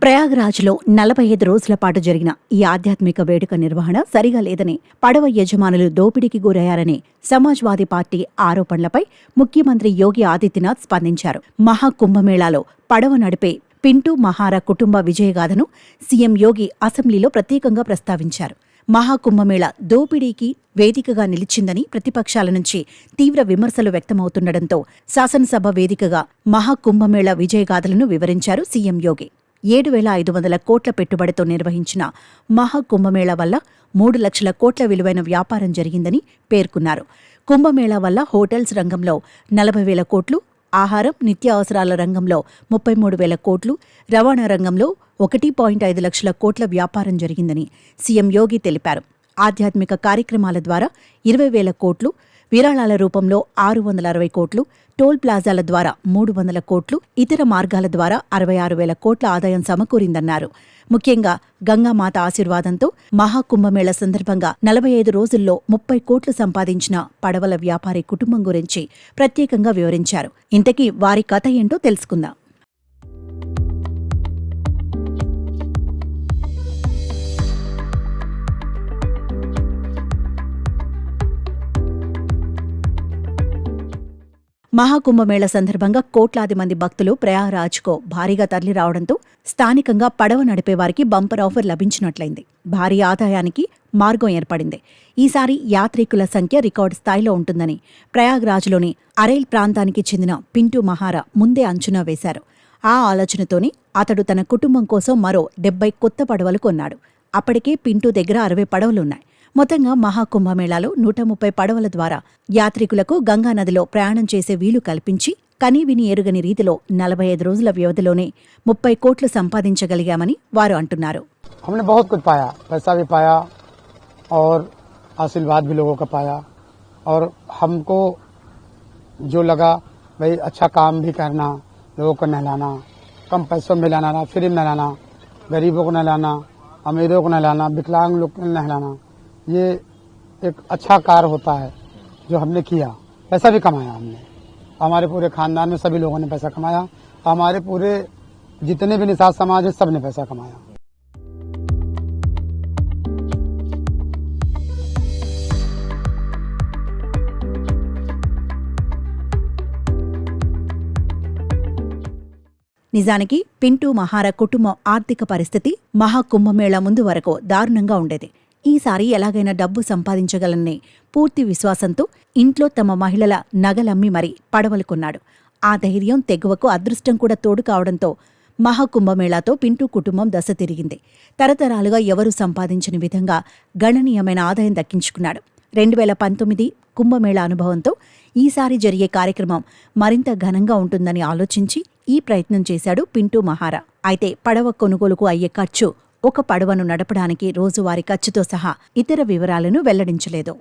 ప్రయాగ్రాజ్లో 45 రోజుల పాటు జరిగిన ఈ ఆధ్యాత్మిక వేడుక నిర్వహణ సరిగా లేదని, పడవ యజమానులు దోపిడీకి గురయ్యారని సమాజ్వాదీ పార్టీ ఆరోపణలపై ముఖ్యమంత్రి యోగి ఆదిత్యనాథ్ స్పందించారు. మహాకుంభమేళాలో పడవ నడిపే పింటూ మహారా కుటుంబ విజయగాథను సీఎం యోగి అసెంబ్లీలో ప్రత్యేకంగా ప్రస్తావించారు. మహాకుంభమేళ దోపిడీకి వేదికగా నిలిచిందని ప్రతిపక్షాల నుంచి తీవ్ర విమర్శలు వ్యక్తమవుతుండటంతో శాసనసభ వేదికగా మహాకుంభమేళ విజయగాథలను వివరించారు సీఎం యోగి. 7,500 కోట్ల పెట్టుబడితో నిర్వహించిన మహాకుంభమేళా వల్ల 3 లక్షల కోట్ల విలువైన వ్యాపారం జరిగిందని పేర్కొన్నారు. కుంభమేళా వల్ల హోటల్స్ రంగంలో 40,000 కోట్లు, ఆహారం, నిత్యావసరాల రంగంలో 33,000 కోట్లు, రవాణా రంగంలో 1.5 లక్షల కోట్ల వ్యాపారం జరిగిందని సీఎం యోగి తెలిపారు. ఆధ్యాత్మిక కార్యక్రమాల ద్వారా 20,000 కోట్లు, విరాళాల రూపంలో 660 కోట్లు, టోల్ ప్లాజాల ద్వారా 300 కోట్లు, ఇతర మార్గాల ద్వారా 66,000 కోట్ల ఆదాయం సమకూరిందన్నారు. ముఖ్యంగా గంగామాత ఆశీర్వాదంతో మహాకుంభమేళ సందర్భంగా 45 రోజుల్లో 30 కోట్లు సంపాదించిన పడవల వ్యాపారి కుటుంబం గురించి ప్రత్యేకంగా వివరించారు. ఇంతకీ వారి కథ ఏంటో తెలుసుకుందాం. మహాకుంభమేళ సందర్భంగా కోట్లాది మంది భక్తులు ప్రయాగ్రాజ్కు భారీగా తరలిరావడంతో స్థానికంగా పడవ నడిపేవారికి బంపర్ ఆఫర్ లభించినట్లయింది. భారీ ఆదాయానికి మార్గం ఏర్పడింది. ఈసారి యాత్రికుల సంఖ్య రికార్డు స్థాయిలో ఉంటుందని ప్రయాగ్రాజ్లోని అరైల్ ప్రాంతానికి చెందిన పింటూ మహారా ముందే అంచనా వేశారు. ఆ ఆలోచనతోనే అతడు తన కుటుంబం కోసం మరో 70 కొత్త పడవలు కొన్నాడు. అప్పటికే పింటూ దగ్గర 60 పడవలున్నాయి. మొత్తంగా మహాకుంభమేళాలో 130 పడవల ద్వారా యాత్రికులకు గంగానదిలో ప్రయాణం చేసే వీలు కల్పించి కనీవిని ఎరుగని రీతిలో 45 రోజుల వ్యవధిలోనే 30 కోట్లు సంపాదించగలిగామని వారు అంటున్నారు. हमने बहुत कुछ पाया, पैसा भी पाया और आशीर्वाद भी लोगों का पाया और हमको जो लगा भाई अच्छा काम भी करना, लोगों को नहलाना, कम पैसों में नहलाना, फ्री में नहलाना, गरीबों को नहलाना, अमीरों को नहलाना, विकलांग लोग को नहलाना, ये एक अच्छा कार्य होता है जो हमने किया. पैसा भी कमाया हमने, हमारे पूरे खानदान में सभी लोगों ने पैसा कमाया, हमारे पूरे जितने भी निषाद समाज है सब ने पैसा कमाया. నిజానికి పింటూ మహారా కుటుంబం ఆర్థిక పరిస్థితి మహాకుంభమేళా ముందు వరకు దారుణంగా ఉండేది. ఈసారి ఎలాగైనా డబ్బు సంపాదించగలననే పూర్తి విశ్వాసంతో ఇంట్లో తమ మహిళల నగలమ్మి మరీ పడవలు కొన్నాడు. ఆ ధైర్యం, తెగువకు అదృష్టం కూడా తోడు కావడంతో మహాకుంభమేళాతో పింటూ కుటుంబం దశ తిరిగింది. తరతరాలుగా ఎవరూ సంపాదించని విధంగా గణనీయమైన ఆదాయం దక్కించుకున్నాడు. 2019 కుంభమేళా అనుభవంతో ఈసారి జరిగే కార్యక్రమం మరింత ఘనంగా ఉంటుందని ఆలోచించి ఈ ప్రయత్నం చేశాడు పింటూ మహారా. అయితే పడవ కొనుగోలుకు అయ్యే ఖర్చు, ఒక పడవను నడపడానికి రోజువారీ ఖర్చుతో సహా ఇతర వివరాలను వెల్లడించలేదు.